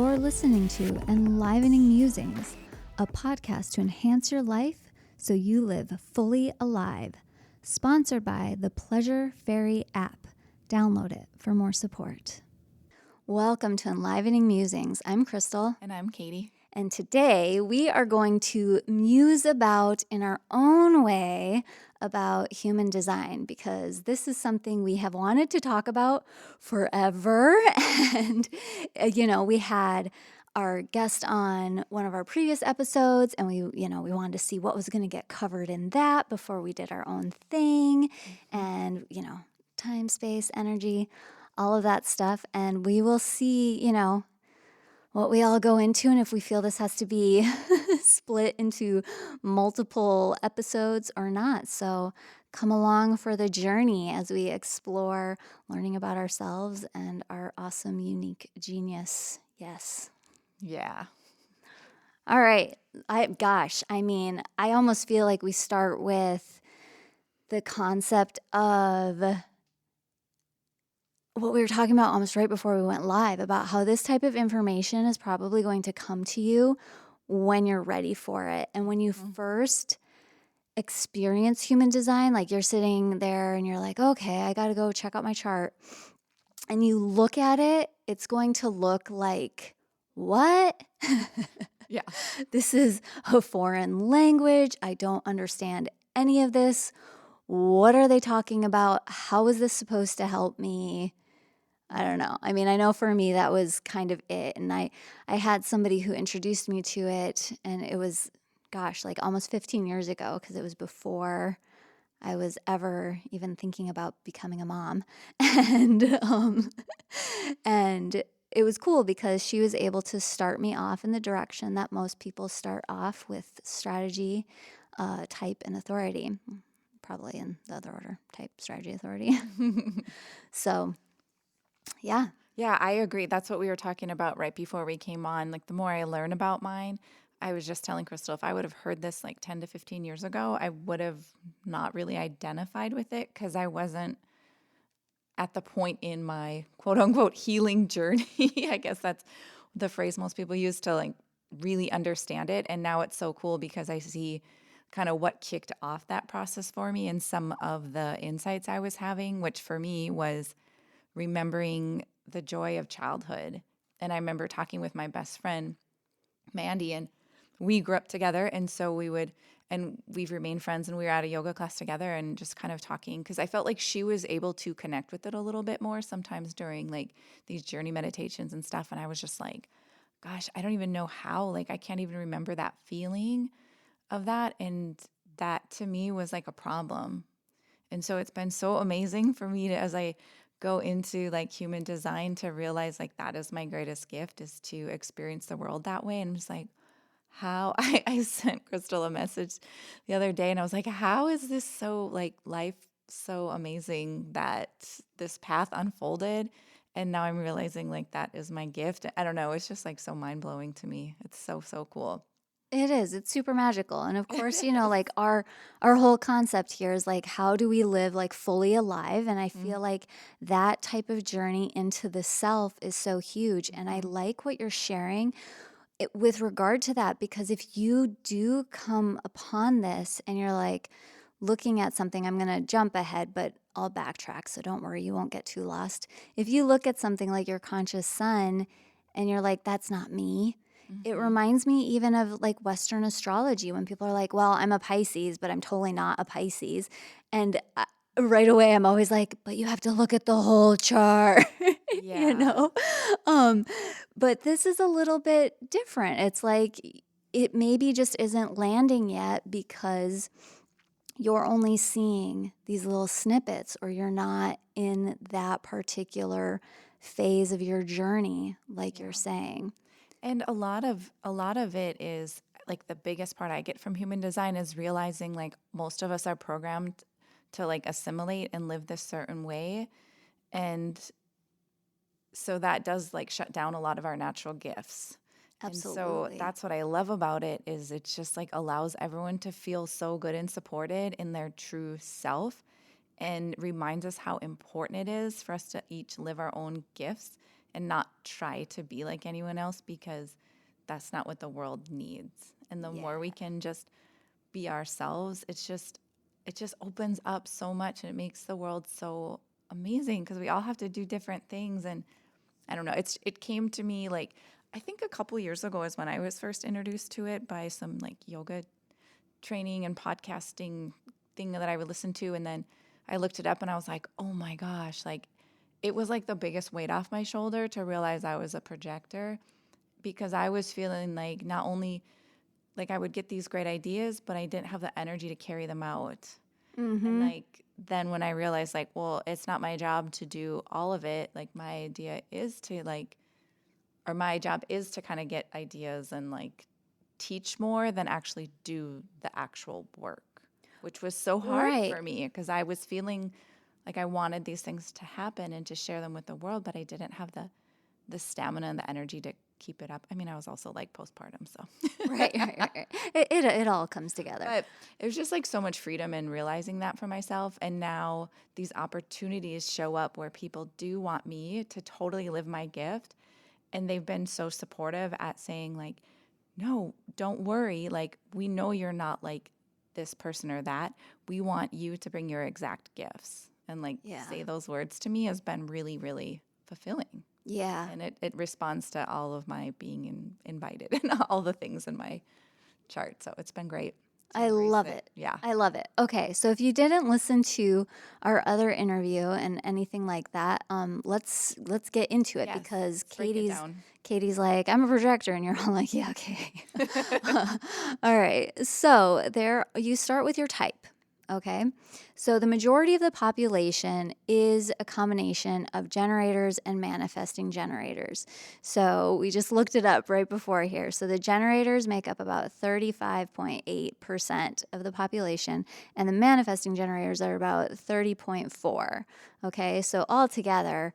You're listening to Enlivening Musings, a podcast to enhance your life so you live fully alive. Sponsored by the Pleasure Fairy app. Download it for more support. Welcome to Enlivening Musings. I'm Crystal. And I'm Katie. And today we are going to muse about in our own way about human design, because this is something we have wanted to talk about forever. And, we had our guest on one of our previous episodes, and we wanted to see what was going to get covered in that before we did our own thing. And, time, space, energy, all of that stuff. And we will see, what we all go into, and if we feel this has to be split into multiple episodes or not. So come along for the journey as we explore learning about ourselves and our awesome, unique genius. Yes. Yeah. All right. I almost feel like we start with the concept of what we were talking about almost right before we went live, about how this type of information is probably going to come to you when you're ready for it. And when you first experience human design, like you're sitting there and you're like, okay, I got to go check out my chart. And you look at it, it's going to look like, what? Yeah. This is a foreign language. I don't understand any of this. What are they talking about? How is this supposed to help me? I don't know. I mean, I know for me that was kind of it. And I had somebody who introduced me to it, and it was, like almost 15 years ago, because it was before I was ever even thinking about becoming a mom. And it was cool because she was able to start me off in the direction that most people start off with: strategy, type, and authority. Probably in the other order: type, strategy, authority. So yeah. Yeah, I agree. That's what we were talking about right before we came on. Like, the more I learn about mine, I was just telling Crystal, if I would have heard this like 10 to 15 years ago, I would have not really identified with it because I wasn't at the point in my quote unquote healing journey. I guess that's the phrase most people use to like really understand it. And now it's so cool because I see kind of what kicked off that process for me and some of the insights I was having, which for me was remembering the joy of childhood. And I remember talking with my best friend, Mandy, and we grew up together. And so we've remained friends, and we were at a yoga class together and just kind of talking, because I felt like she was able to connect with it a little bit more sometimes during like these journey meditations and stuff. And I was just like, gosh, I don't even know how, like, I can't even remember that feeling of that. And that to me was like a problem. And so it's been so amazing for me to, as I go into like human design, to realize like that is my greatest gift, is to experience the world that way. And I'm just like, how I sent Crystal a message the other day, and I was like, how is this so like life so amazing that this path unfolded? And now I'm realizing like that is my gift. I don't know. It's just like so mind blowing to me. It's so, so cool. It is. It's super magical. And of course, like our whole concept here is like, how do we live like fully alive? And I feel like that type of journey into the self is so huge. And I like what you're sharing with regard to that, because if you do come upon this and you're like looking at something, I'm going to jump ahead, but I'll backtrack. So don't worry, you won't get too lost. If you look at something like your conscious sun and you're like, that's not me. It reminds me even of like Western astrology, when people are like, well, I'm a Pisces, but I'm totally not a Pisces. And right away, I'm always like, but you have to look at the whole chart, Yeah. But this is a little bit different. It's like it maybe just isn't landing yet because you're only seeing these little snippets, or you're not in that particular phase of your journey, like you're saying. And a lot of it is like, the biggest part I get from human design is realizing like most of us are programmed to like assimilate and live this certain way. And so that does like shut down a lot of our natural gifts. And so Absolutely. that's what I love about it, is it's just like allows everyone to feel so good and supported in their true self, and reminds us how important it is for us to each live our own gifts and not try to be like anyone else, because that's not what the world needs. And the more we can just be ourselves, it just opens up so much, and it makes the world so amazing, because we all have to do different things. And I don't know, it came to me like, I think a couple years ago is when I was first introduced to it by some like yoga training and podcasting thing that I would listen to. And then I looked it up and I was like, oh my gosh, like it was like the biggest weight off my shoulder to realize I was a projector, because I was feeling like not only like I would get these great ideas, but I didn't have the energy to carry them out. And Mm-hmm. like then when I realized like, well, it's not my job to do all of it. Like my idea is to like, or my job is to kind of get ideas and like teach more than actually do the actual work, which was so hard Right. for me because I was feeling like I wanted these things to happen and to share them with the world, but I didn't have the stamina and the energy to keep it up. I mean, I was also like postpartum, so. Right, right, right, right. It all comes together. But it was just like so much freedom in realizing that for myself. And now these opportunities show up where people do want me to totally live my gift. And they've been so supportive at saying, like, no, don't worry. Like, we know you're not like this person or that. We want you to bring your exact gifts. And like Yeah. say those words to me has been really, really fulfilling. Yeah. And it responds to all of my being invited and all the things in my chart. So it's been great to I embrace love it. it. Yeah. I love it. Okay, so if you didn't listen to our other interview and anything like that, let's get into it Yes. because Let's break it down. Katie's like, I'm a projector, and you're all like, yeah, okay. All right. So there you start with your type. Okay. So the majority of the population is a combination of generators and manifesting generators. So we just looked it up right before here. So the generators make up about 35.8% of the population, and the manifesting generators are about 30.4. Okay. So altogether,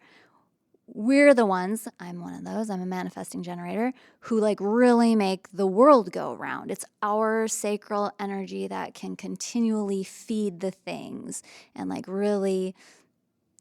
we're the ones, I'm one of those, I'm a manifesting generator, who like really make the world go round. It's our sacral energy that can continually feed the things and like really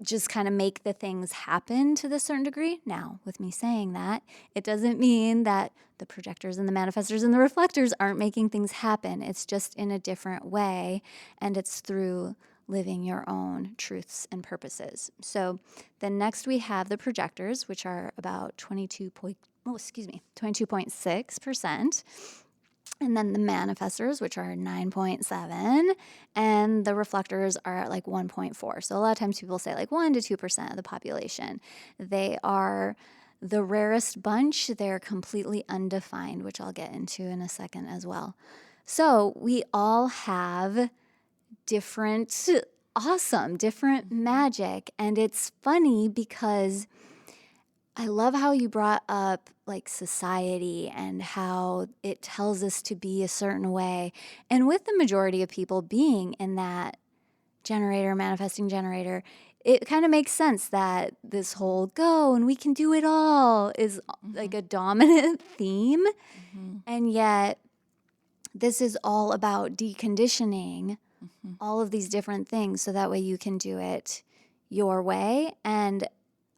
just kind of make the things happen to the certain degree. Now, with me saying that, it doesn't mean that the projectors and the manifestors and the reflectors aren't making things happen. It's just in a different way, and it's through living your own truths and purposes. So then next we have the projectors, which are about 22.6%. And then the manifestors, which are 9.7, and the reflectors are at like 1.4. So a lot of times people say like 1 to 2% of the population. They are the rarest bunch. They're completely undefined, which I'll get into in a second as well. So we all have different magic. And it's funny because I love how you brought up like society and how it tells us to be a certain way. And with the majority of people being in that generator, manifesting generator, it kind of makes sense that this whole go and we can do it all is like a dominant theme. And yet, this is all about deconditioning all of these different things so that way you can do it your way. And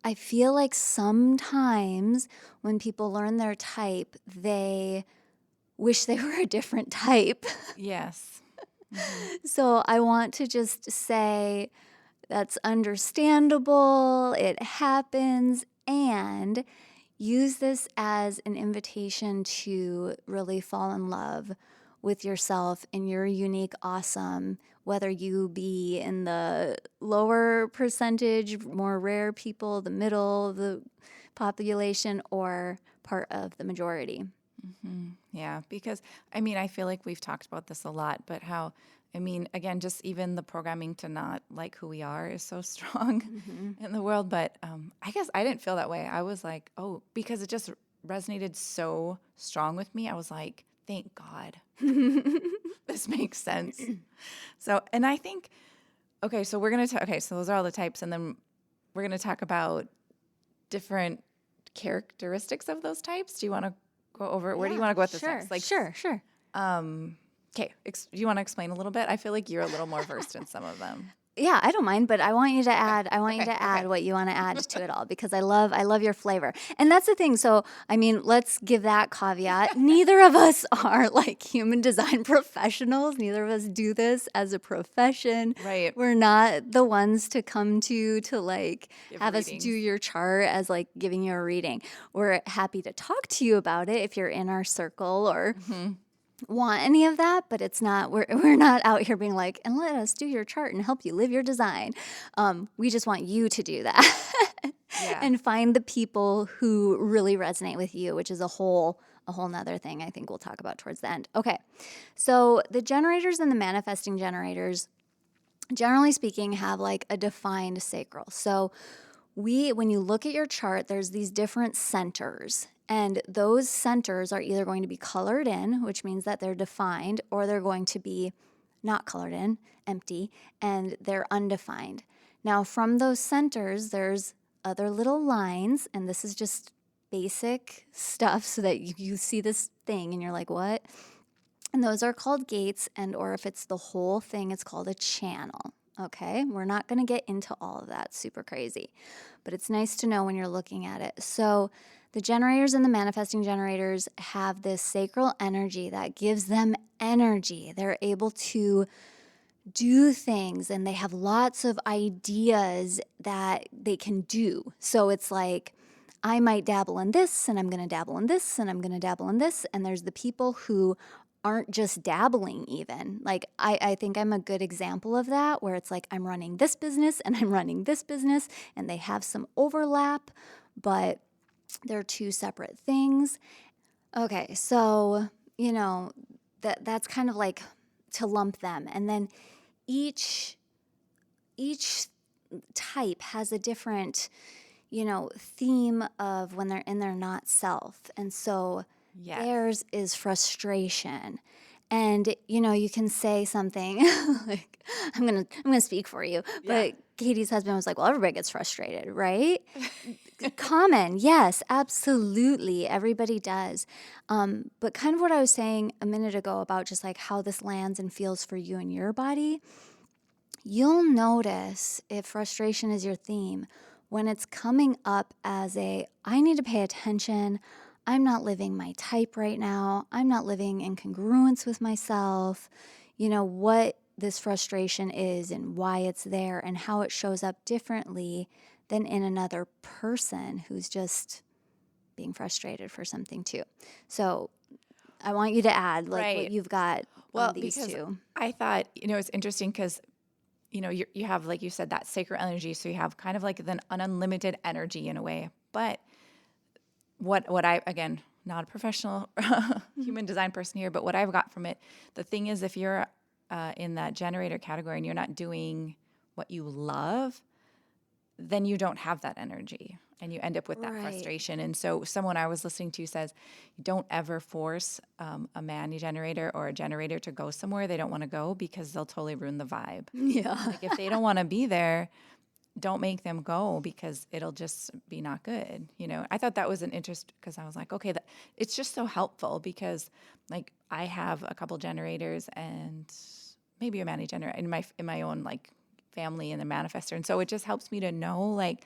I feel like sometimes when people learn their type, they wish they were a different type. Yes. So I want to just say that's understandable, it happens, and use this as an invitation to really fall in love with yourself and your unique awesome, whether you be in the lower percentage, more rare people, the middle of the population, or part of the majority. Yeah, because I mean, I feel like we've talked about this a lot, but how, I mean, again, just even the programming to not like who we are is so strong in the world. But I guess I didn't feel that way. I was like, oh, because it just resonated so strong with me. I was like, thank God. This makes sense. So, and I think, okay, so we're going to, okay, so those are all the types. And then we're going to talk about different characteristics of those types. Do you want to go over, where do you want to go with this next? Like, Sure. okay, do you want to explain a little bit? I feel like you're a little more versed in some of them. Yeah, I don't mind, but I want you to Okay. add Okay. Okay. what you want to add to it all because I love your flavor. And that's the thing. So, I mean, let's give that caveat. Neither of us are like human design professionals. Neither of us do this as a profession. Right. We're not the ones to come to like Give have us do readings. your chart as like giving you a reading. We're happy to talk to you about it if you're in our circle or Hmm. want any of that, but it's not, we're not out here being like, and let us do your chart and help you live your design. We just want you to do that Yeah. and find the people who really resonate with you, which is a whole nother thing I think we'll talk about towards the end. Okay. So the generators and the manifesting generators, generally speaking, have like a defined sacral. So when you look at your chart, there's these different centers. And those centers are either going to be colored in, which means that they're defined, or they're going to be not colored in, empty, and they're undefined. Now, from those centers, there's other little lines, and this is just basic stuff so that you see this thing and you're like, what? And those are called gates, and or if it's the whole thing, it's called a channel. Okay, we're not going to get into all of that super crazy, but it's nice to know when you're looking at it. So, the generators and the manifesting generators have this sacral energy that gives them energy. They're able to do things and they have lots of ideas that they can do. So, it's like, I might dabble in this, and I'm going to dabble in this, and I'm going to dabble in this. And there's the people who aren't just dabbling, even. Like, I think I'm a good example of that, where it's like I'm running this business and I'm running this business, and they have some overlap, but they're two separate things. Okay, so, that's kind of like to lump them. And then each each type has a different theme of when they're in their not self. And so Yes. theirs is frustration. And you can say something like, I'm gonna speak for you. Yeah. But Katie's husband was like, well, everybody gets frustrated, right? Common, yes, absolutely. Everybody does. But kind of what I was saying a minute ago about just like how this lands and feels for you and your body, you'll notice if frustration is your theme when it's coming up as I need to pay attention. I'm not living my type right now. I'm not living in congruence with myself. What this frustration is and why it's there and how it shows up differently than in another person who's just being frustrated for something too. So I want you to add like what Right. you've got on Well, these because two. I thought, it's interesting because, you have, like you said, that sacred energy. So you have kind of like an unlimited energy in a way. But what I, again, not a professional human design person here, but what I've got from it, the thing is, if you're in that generator category and you're not doing what you love, then you don't have that energy and you end up with that Right. frustration. And so someone I was listening to says, don't ever force a man generator or a generator to go somewhere they don't want to go because they'll totally ruin the vibe. Yeah. Like if they don't want to be there, don't make them go because it'll just be not good. I thought that was an interest because I was like, okay, it's just so helpful because like I have a couple generators and maybe a man generator in my own like family and the manifester. And so it just helps me to know like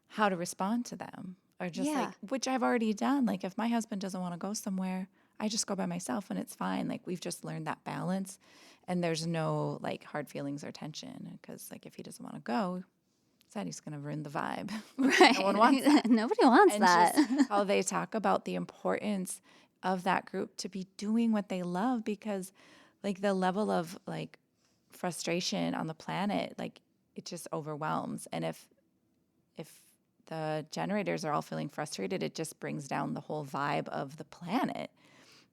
how to respond to them or just Yeah. like, which I've already done. Like if my husband doesn't want to go somewhere, I just go by myself and it's fine. Like we've just learned that balance and there's no like hard feelings or tension because like if he doesn't want to go, said he's going to ruin the vibe. No one wants Right. that. Nobody wants And that. just how they talk about the importance of that group to be doing what they love because like the level of like frustration on the planet, like it just overwhelms. And if the generators are all feeling frustrated, it just brings down the whole vibe of the planet.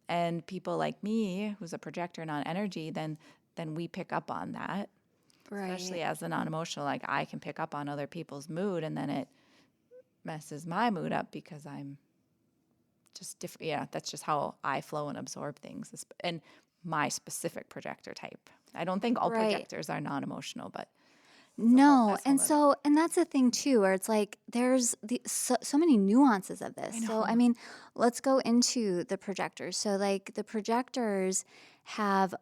And people like me, who's a projector non energy, then we pick up on that, Right. especially as a non-emotional, like I can pick up on other people's mood and then it messes my mood up because I'm just different. Yeah, that's just how I flow and absorb things. And my specific projector type. I don't think all Right. projectors are non-emotional, but No, that's a whole and nother. and that's the thing too, where it's like there's so many nuances of this. I So I know. mean, let's go into the projectors. So like the projectors have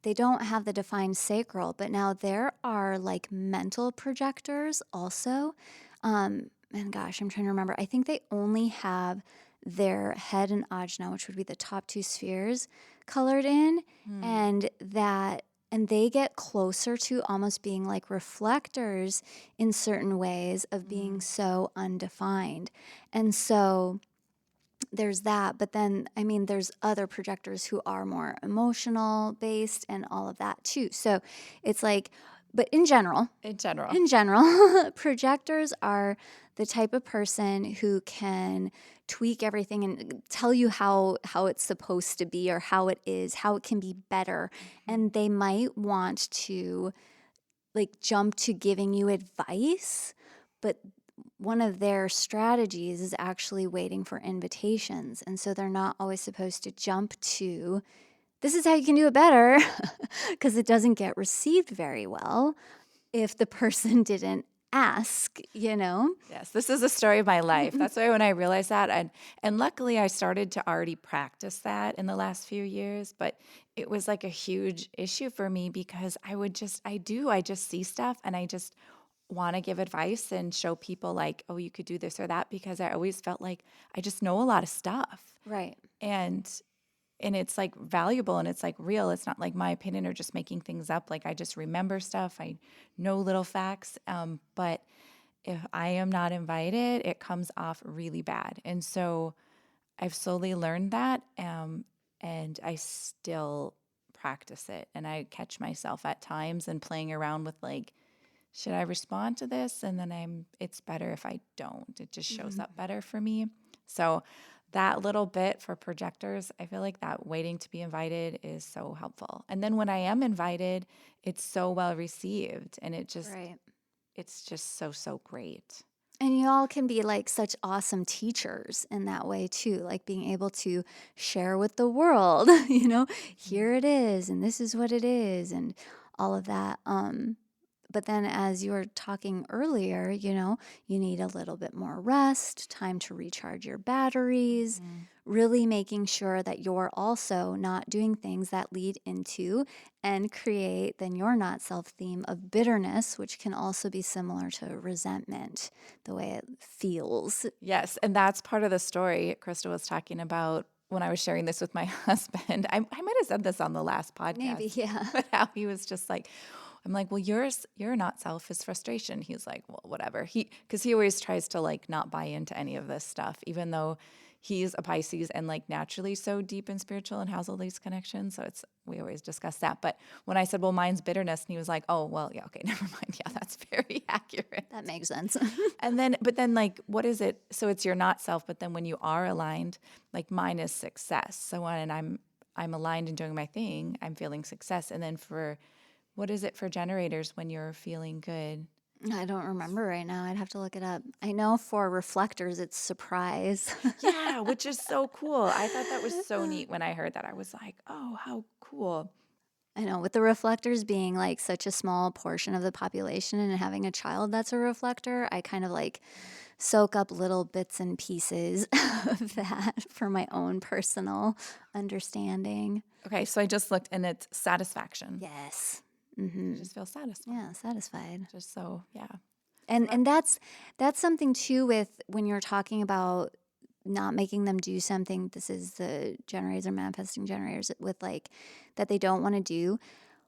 they don't have the defined sacral, but now there are like mental projectors also. And gosh, I'm trying to remember. I think they only have their head and ajna, which would be the top two spheres, colored in, Hmm. and that and they get closer to almost being like reflectors in certain ways of being Mm. so undefined. And so there's that, but then I mean there's other projectors who are more emotional based and all of that too. So it's like, but in general, In general. projectors are the type of person who can tweak everything and tell you how it's supposed to be or how it is, how it can be better. Mhm. And they might want to like jump to giving you advice, but one of their strategies is actually waiting for invitations. And so they're not always supposed to jump to, this is how you can do it better, because it doesn't get received very well if the person didn't ask, you know? Yes, this is a story of my life. That's why when I realized that, and luckily I started to already practice that in the last few years, but it was like a huge issue for me because I just see stuff and I just want to give advice and show people like, oh, you could do this or that because I always felt like I just know a lot of stuff. Right. And and it's like valuable and it's like real. It's not like my opinion or just making things up. Like I just remember stuff. I know little facts. But if I am not invited, it comes off really bad. And so I've slowly learned that. And I still practice it. And I catch myself at times and playing around with like, should I respond to this? And then it's better if I don't. It just shows Mhm. up better for me. So that little bit for projectors, I feel like that waiting to be invited is so helpful. And then when I am invited, it's so well received and Right. it's just so, so great. And you all can be like such awesome teachers in that way too, like being able to share with the world, Mhm. here it is and this is what it is and all of that. But then as you were talking earlier, you need a little bit more rest, time to recharge your batteries, Mhm. really making sure that you're also not doing things that lead into and create then your not self theme of bitterness, which can also be similar to resentment, the way it feels. Yes, and that's part of the story Krista was talking about when I was sharing this with my husband. I might have said this on the last Maybe, podcast, yeah. but how he was just like, I'm like, well, you're not self is frustration. He's like, well, whatever. Because he always tries to like not buy into any of this stuff, even though he's a Pisces and like naturally so deep and spiritual and has all these connections. So we always discuss that. But when I said, well, mine's bitterness, and he was like, oh, well, yeah, okay, never mind. Yeah, that's very accurate. That makes sense. And then, but then, like, what is it? So it's your not self, but then when you are aligned, like mine is success. So when I'm aligned and doing my thing, I'm feeling success. And then for what is it for generators when you're feeling good? I don't remember right now. I'd have to look it up. I know for reflectors, it's surprise. Yeah, which is so cool. I thought that was so neat when I heard that. I was like, oh, how cool. I know, with the reflectors being like such a small portion of the population and having a child that's a reflector, I kind of like soak up little bits and pieces of that for my own personal understanding. Okay, so I just looked and it's satisfaction. Yes. You Mm-hmm. just feel satisfied. Yeah, satisfied. Just so, yeah. So And that's something too with when you're talking about not making them do something. This is the generators or manifesting generators with like that they don't want to do.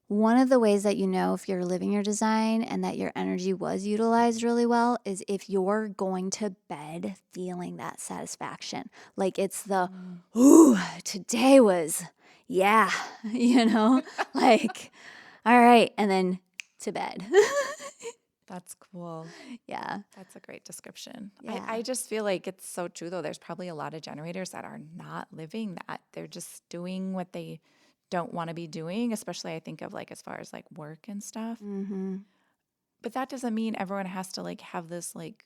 One of the ways that you know if you're living your design and that your energy was utilized really well is if you're going to bed feeling that satisfaction. Like it's the, mm, ooh, today was, yeah, like, all right. And then to bed. that's cool. Yeah. That's a great description. Yeah. I just feel like it's so true, though. There's probably a lot of generators that are not living that. They're just doing what they don't want to be doing, especially I think of like as far as like work and stuff. Mm-hmm. But that doesn't mean everyone has to like have this like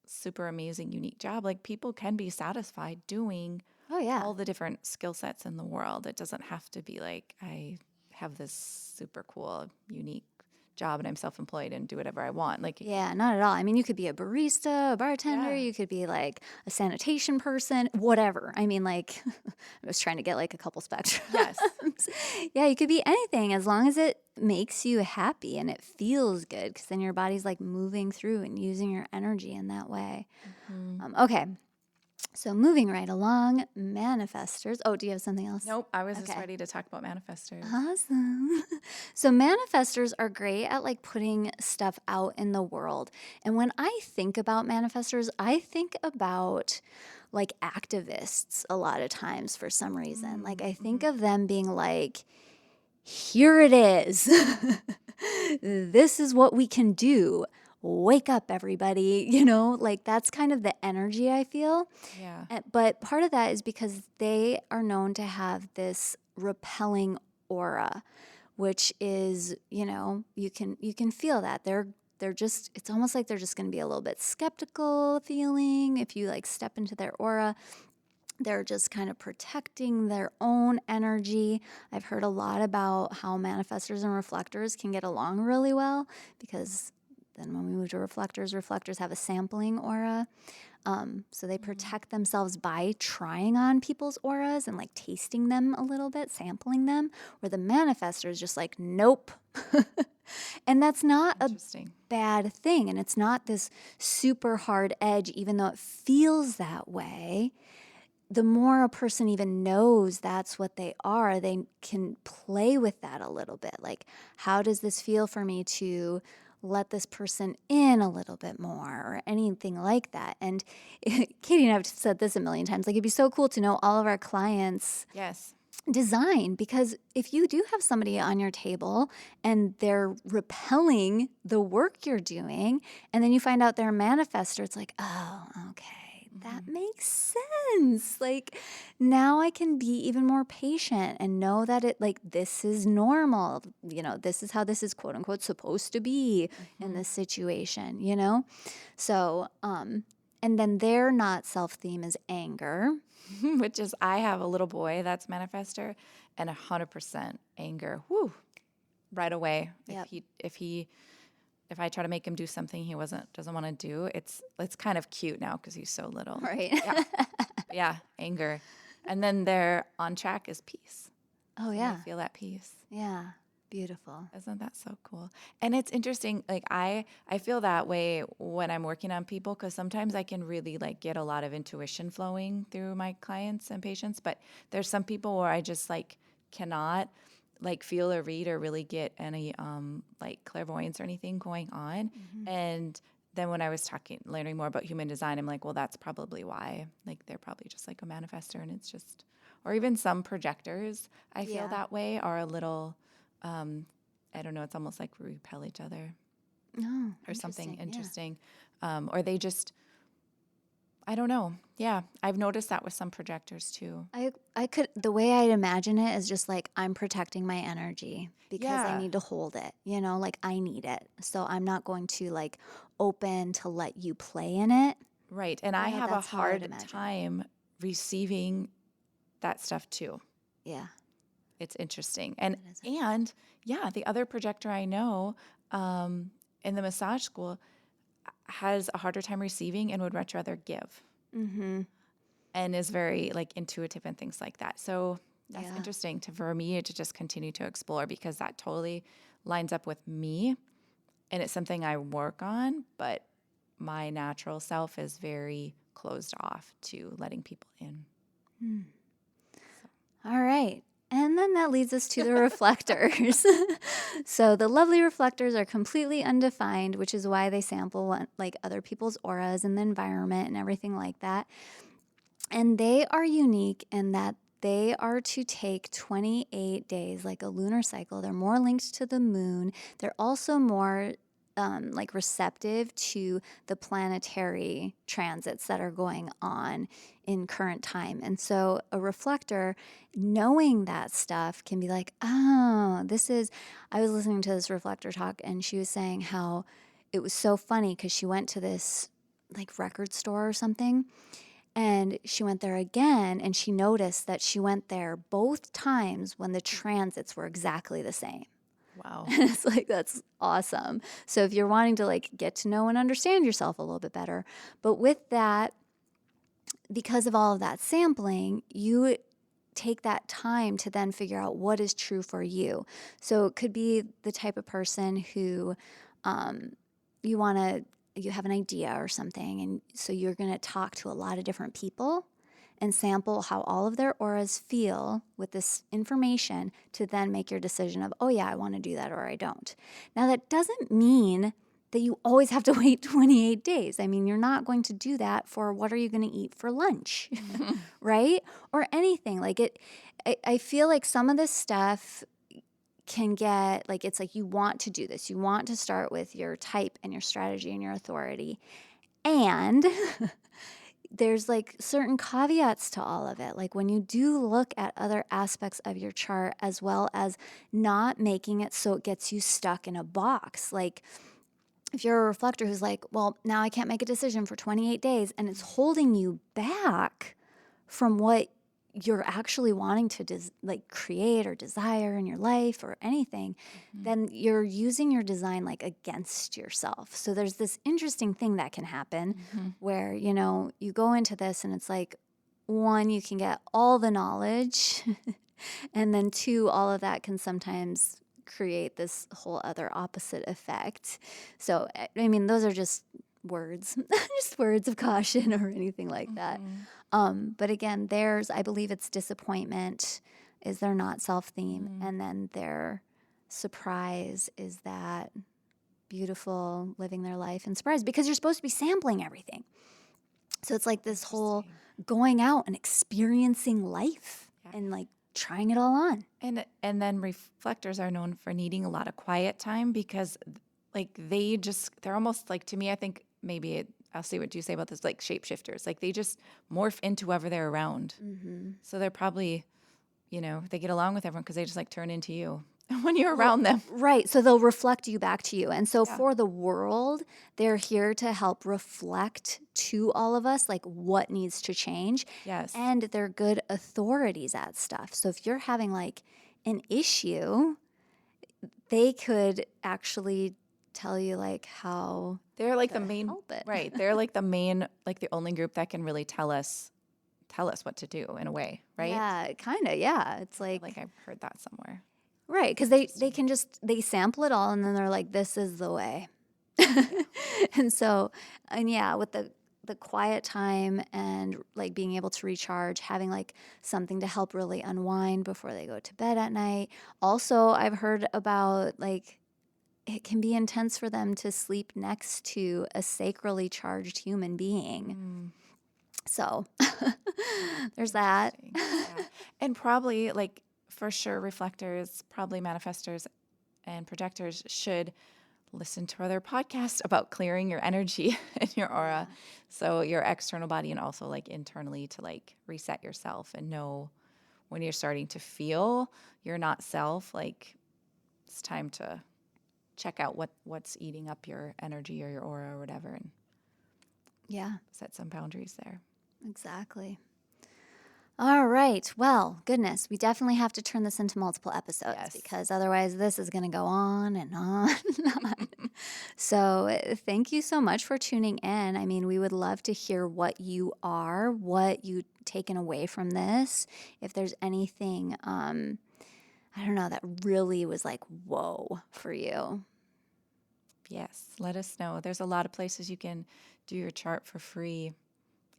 super amazing, unique job. Like people can be satisfied doing Oh, yeah. all the different skill sets in the world. It doesn't have to be like I have this super cool, unique job and I'm self-employed and do whatever I want. Like, Yeah, not at all. I mean, you could be a barista, a bartender, yeah, you could be like a sanitation person, whatever. I mean, like, I was trying to get like a couple yes. spectrums. Yeah, you could be anything as long as it makes you happy and it feels good because then your body's like moving through and using your energy in that way. Hmm. Okay, so moving right along, manifestors. Oh, do you have something else? Nope. I was just Okay. ready to talk about manifestors. Awesome. So manifestors are great at like putting stuff out in the world. And when I think about manifestors, I think about like activists a lot of times for some reason. Like I think Mm-hmm. of them being like, here it is. This is what we can do. Wake up, everybody. Like that's kind of the energy I feel. Yeah. But part of that is because they are known to have this repelling aura, which is, you can feel that. They're just it's almost like they're just going to be a little bit skeptical feeling if you like step into their aura. They're just kind of protecting their own energy. I've heard a lot about how manifestors and reflectors can get along really well because then when we move to reflectors have a sampling aura. So they Mm-hmm. protect themselves by trying on people's auras and like tasting them a little bit, sampling them, where the manifestor is just like, nope. And that's not a Interesting. bad thing. And it's not this super hard edge, even though it feels that way. The more a person even knows that's what they are, they can play with that a little bit. Like, how does this feel for me to let this person in a little bit more or anything like that? And Katie and I have said this a million times. Like, it'd be so cool to know all of our clients' Yes. design because if you do have somebody on your table and they're repelling the work you're doing and then you find out they're a manifestor, it's like, oh, okay. That Mm-hmm. makes sense. Like now I can be even more patient and know that this is normal. This is how this is quote unquote supposed to be in Mm-hmm. this situation. So, and then their not self theme is anger. Which is, I have a little boy that's manifester and 100% anger. Whoo, right away. Yep. If I try to make him do something he doesn't want to do, it's kind of cute now because he's so little. Right. Yeah, yeah, anger, and then their on track is peace. Oh, And they yeah. feel that peace. Yeah. Beautiful. Isn't that so cool? And it's interesting. Like I feel that way when I'm working on people because sometimes I can really like get a lot of intuition flowing through my clients and patients. But there's some people where I just like cannot like feel or read or really get any like clairvoyance or anything going on. Mhm. And then when I was learning more about human design, I'm like, well, that's probably why. Like they're probably just like a manifestor, and it's just, or even some projectors. I feel Yeah. that way are a little. Um, I don't know, it's almost like we repel each other Oh, or something interesting. Yeah. interesting. Or they just, I don't know. Yeah, I've noticed that with some projectors too. The way I'd imagine it is just like I'm protecting my energy because I Yeah, need to hold it, like I need it. So I'm not going to like open to let you play in it. right. And I have a That's how I would hard imagine it. time receiving that stuff too. Yeah. It's interesting. And It is and yeah, the other projector I know in the massage school has a harder time receiving and would much rather give. Mm-hmm. And is very like intuitive and things like that. So that's Yeah. interesting for me to just continue to explore because that totally lines up with me and it's something I work on, but my natural self is very closed off to letting people in. Hmm. So, All right. And then that leads us to the reflectors. So the lovely reflectors are completely undefined, which is why they sample like other people's auras and the environment and everything like that. And they are unique in that they are to take 28 days, like a lunar cycle. They're more linked to the moon. They're also more like receptive to the planetary transits that are going on in current time. And so a reflector, knowing that stuff, can be like, oh, I was listening to this reflector talk, and she was saying how it was so funny because she went to this like record store or something and she went there again, and she noticed that she went there both times when the transits were exactly the same. Wow. It's like, that's awesome. So if you're wanting to like get to know and understand yourself a little bit better, but with that, because of all of that sampling, you take that time to then figure out what is true for you. So it could be the type of person who um, you want to, you have an idea or something, and so you're going to talk to a lot of different people and sample how all of their auras feel with this information to then make your decision of, oh, yeah, I want to do that or I don't. Now, that doesn't mean that you always have to wait 28 days. I mean, you're not going to do that for what are you going to eat for lunch, right? Or anything. Like I feel like some of this stuff can get like, it's like you want to do this. You want to start with your type and your strategy and your authority. And there's like certain caveats to all of it. Like when you do look at other aspects of your chart, as well as not making it so it gets you stuck in a box. Like if you're a reflector who's like, well, now I can't make a decision for 28 days and it's holding you back from what you're actually wanting to like create or desire in your life or anything, then you're using your design like against yourself. So there's this interesting thing that can happen where, you know, you go into this and it's like, one, you can get all the knowledge, and then two, all of that can sometimes create this whole other opposite effect. So, I mean, those are just words, just words of caution or anything like that. But again, theirs, I believe it's disappointment is their not self theme. And then their surprise is that beautiful living their life in surprise, because you're supposed to be sampling everything. So it's like this whole going out and experiencing life and like trying it all on. And then reflectors are known for needing a lot of quiet time because like they're almost like, to me, I think I'll see what you say about this, like shapeshifters. Like they just morph into whoever they're around. So they're probably, they get along with everyone because they just like turn into you when you're around them. Right. So they'll reflect you back to you. And so for the world, they're here to help reflect to all of us like what needs to change. Yes. And they're good authorities at stuff. So if you're having like an issue, they could actually tell you like how They're like to the main, help it. right. They're like the main, like the only group that can really tell us what to do in a way, right? Yeah, kind of. Yeah. It's like I've heard that somewhere. right, because they can just they sample it all and then they're like, this is the way. And so, and yeah, with the quiet time and like being able to recharge, having like something to help really unwind before they go to bed at night. Also, I've heard about like it can be intense for them to sleep next to a sacrally charged human being. So there's that. Yeah. And probably like for sure reflectors, probably manifestors and projectors should listen to other podcasts about clearing your energy and your aura. So your external body and also like internally to like reset yourself and know when you're starting to feel you're not self, like it's time to check out what's eating up your energy or your aura or whatever and set some boundaries there. Exactly. All right. Well, goodness, we definitely have to turn this into multiple episodes because otherwise this is going to go on and on and on. So thank you so much for tuning in. I mean, we would love to hear what you are, what you taken away from this. If there's anything, I don't know, that really was like, whoa for you. Yes, let us know. There's a lot of places you can do your chart for free.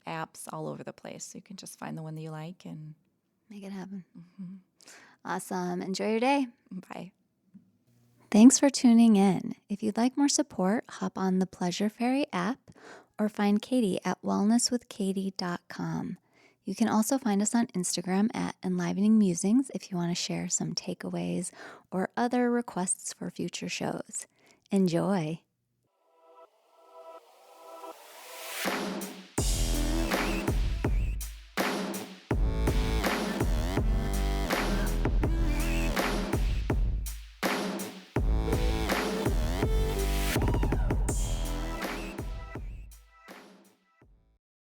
Apps all over the place. So you can just find the one that you like and make it happen. Awesome. Enjoy your day. Bye. Thanks for tuning in. If you'd like more support, hop on the Pleasure Fairy app or find Katie at wellnesswithkatie.com. You can also find us on Instagram at Enlivening Musings if you want to share some takeaways or other requests for future shows. Enjoy.